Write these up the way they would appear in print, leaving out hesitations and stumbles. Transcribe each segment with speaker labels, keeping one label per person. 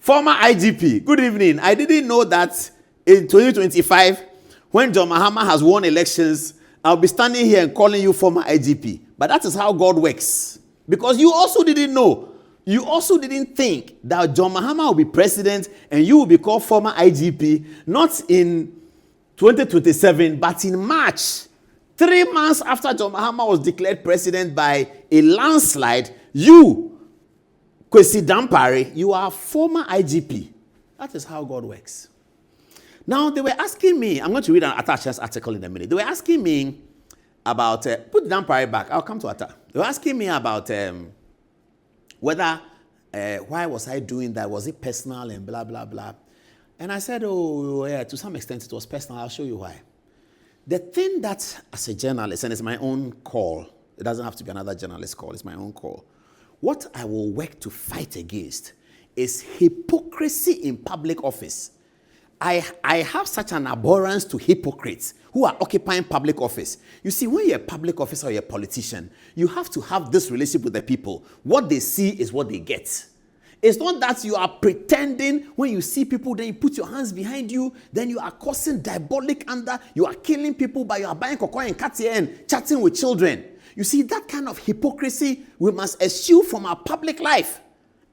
Speaker 1: Former IGP, good evening. I didn't know that in 2025, when John Mahama has won elections, I'll be standing here and calling you former IGP. But that is how God works. Because you also didn't know. You also didn't think that John Mahama will be president and you will be called former IGP, not in 2027, but in March. 3 months after John Mahama was declared president by a landslide, you, Kwesi Dampare, you are former IGP. That is how God works. Now, they were asking me, I'm going to read an Attache's article in a minute. They were asking me about, put Dampare back, I'll come to Atta. They were asking me about whether, why was I doing that? Was it personal and blah, blah, blah. And I said, oh, yeah, to some extent it was personal. I'll show you why. The thing that, as a journalist, and it's my own call, it doesn't have to be another journalist's call, it's my own call. What I will work to fight against is hypocrisy in public office. I have such an abhorrence to hypocrites who are occupying public office. You see, when you're a public officer or you're a politician, you have to have this relationship with the people. What they see is what they get. It's not that you are pretending when you see people, then you put your hands behind you, then you are causing diabolic anger, you are killing people, but you are buying cocoa and katia and chatting with children. You see, that kind of hypocrisy we must eschew from our public life.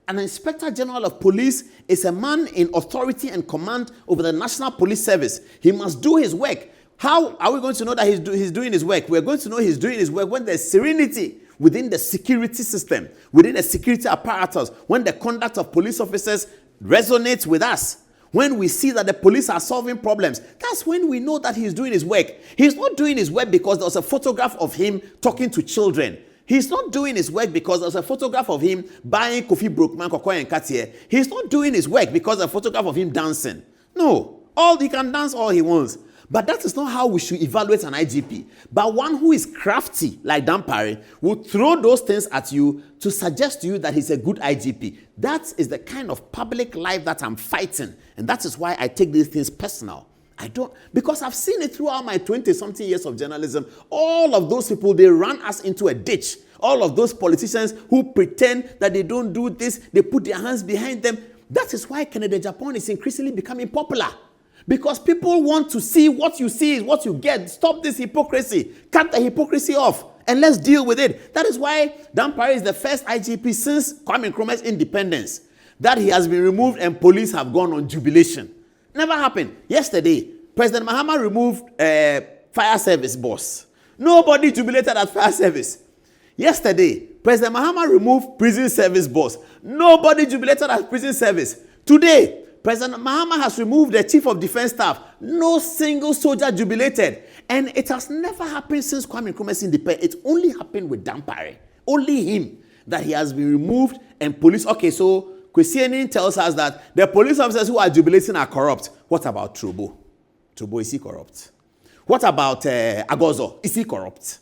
Speaker 1: An Inspector General of Police is a man in authority and command over the National Police Service. He must do his work. How are we going to know that he's doing his work? We're going to know he's doing his work when there's serenity within the security system, within the security apparatus, when the conduct of police officers resonates with us, when we see that the police are solving problems. That's when we know that he's doing his work. He's not doing his work because there was a photograph of him talking to children. He's not doing his work because there's a photograph of him buying Kofi Brookman, Kokoy and Katie. He's not doing his work because there's a photograph of him dancing. No, he can dance all he wants. But that is not how we should evaluate an IGP. But one who is crafty, like Dampare, will throw those things at you to suggest to you that he's a good IGP. That is the kind of public life that I'm fighting. And that is why I take these things personal. Because I've seen it throughout my 20-something years of journalism. All of those people, they run us into a ditch. All of those politicians who pretend that they don't do this, they put their hands behind them. That is why Canada Japan is increasingly becoming popular. Because people want to see what you see is what you get. Stop this hypocrisy. Cut the hypocrisy off. And let's deal with it. That is why Dampare is the first IGP since Kwame Nkrumah's independence that he has been removed and police have gone on jubilation. Never happened. Yesterday, President Mahama removed fire service boss. Nobody jubilated at fire service. Yesterday, President Mahama removed prison service boss. Nobody jubilated at prison service. Today, President Mahama has removed the chief of defense staff. No single soldier jubilated. And it has never happened since Kwame Nkrumah's independence. It only happened with Dampare. Only him that he has been removed and police. Okay, so Kwesi tells us that the police officers who are jubilating are corrupt. What about Trobo? Trobo, is he corrupt? What about Agozo? Is he corrupt?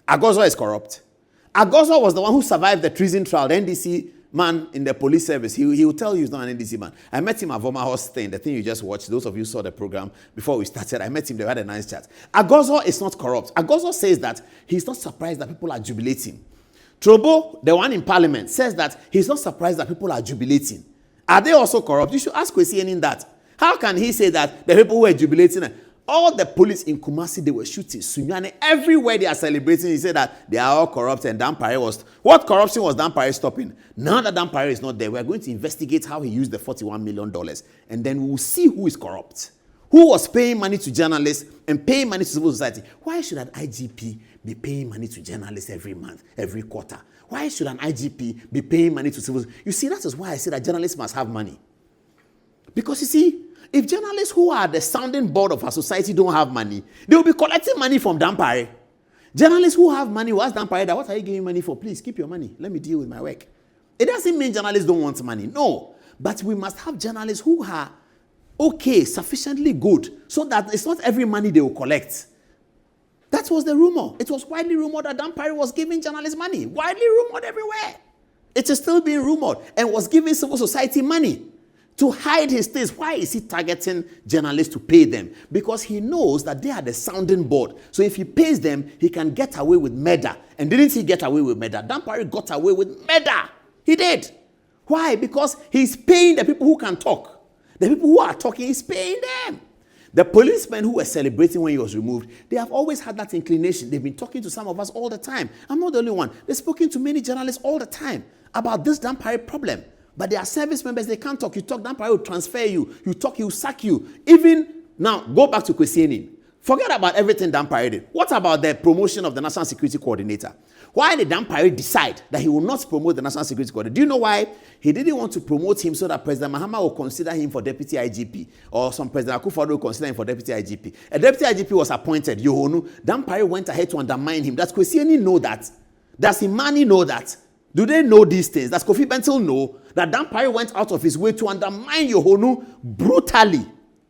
Speaker 1: Agozo is corrupt. Agozo was the one who survived the treason trial, the NDC man in the police service. He will tell you he's not an NDC man. I met him at Voma Horse thing, the thing you just watched. Those of you saw the program before we started. I met him, they had a nice chat. Agozo is not corrupt. Agozo says that he's not surprised that people are jubilating. Trobo, the one in parliament, says that he's not surprised that people are jubilating. Are they also corrupt? You should ask Kwesi in that. How can he say that the people who are jubilating, all the police in Kumasi, they were shooting, Sunyane, everywhere they are celebrating, he said that they are all corrupt and Dampare was, what corruption was Dampare stopping? Now that Dampare is not there, we're going to investigate how he used the $41 million and then we'll see who is corrupt. Who was paying money to journalists and paying money to civil society? Why should an IGP be paying money to journalists every month, every quarter? Why should an IGP be paying money to civil society? You see, that is why I say that journalists must have money. Because you see, if journalists who are the sounding board of our society don't have money, they will be collecting money from Dampare. Journalists who have money will ask Dampare that, what are you giving money for? Please keep your money. Let me deal with my work. It doesn't mean journalists don't want money. No. But we must have journalists who are okay, sufficiently good, so that it's not every money they will collect. That was the rumor. It was widely rumored that Dampare was giving journalists money. Widely rumored everywhere. It is still being rumored and was giving civil society money to hide his things. Why is he targeting journalists to pay them? Because he knows that they are the sounding board. So if he pays them, he can get away with murder. And didn't he get away with murder? Dampare got away with murder. He did. Why? Because he's paying the people who can talk. The people who are talking, he's paying them. The policemen who were celebrating when he was removed, they have always had that inclination. They've been talking to some of us all the time. I'm not the only one. They've spoken to many journalists all the time about this Dampare problem. But they are service members, they can't talk. You talk, Dampare will transfer you. You talk, he will sack you. Even now, go back to questioning. Forget about everything Dampare did. What about the promotion of the National Security Coordinator? Why did Dampare decide that he will not promote the National Security Coordinator? Do you know why? He didn't want to promote him so that President Mahama will consider him for Deputy IGP, or some President Akufo-Addo will consider him for Deputy IGP. A Deputy IGP was appointed, Yohonu. Dampare went ahead to undermine him. Does Kwesieni know that? Does Imani know that? Do they know these things? Does Kofi Bentil know that Dampare went out of his way to undermine Yohonu brutally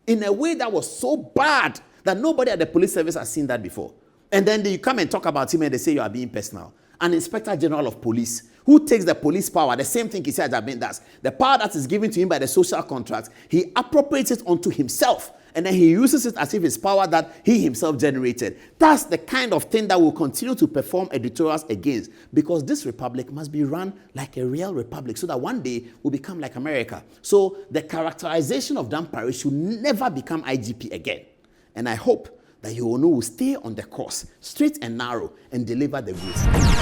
Speaker 1: in a way that was so bad that nobody at the police service has seen that before? And then you come and talk about him and they say you are being personal. An Inspector General of Police who takes the police power, the same thing Issa Ajabin does, the power that is given to him by the social contract, he appropriates it onto himself and then he uses it as if it's power that he himself generated. That's the kind of thing that will continue to perform editorials against, because this republic must be run like a real republic so that one day we'll become like America. So the characterization of Dampare should never become IGP again. And I hope that Yohonu will stay on the course, straight and narrow, and deliver the goods.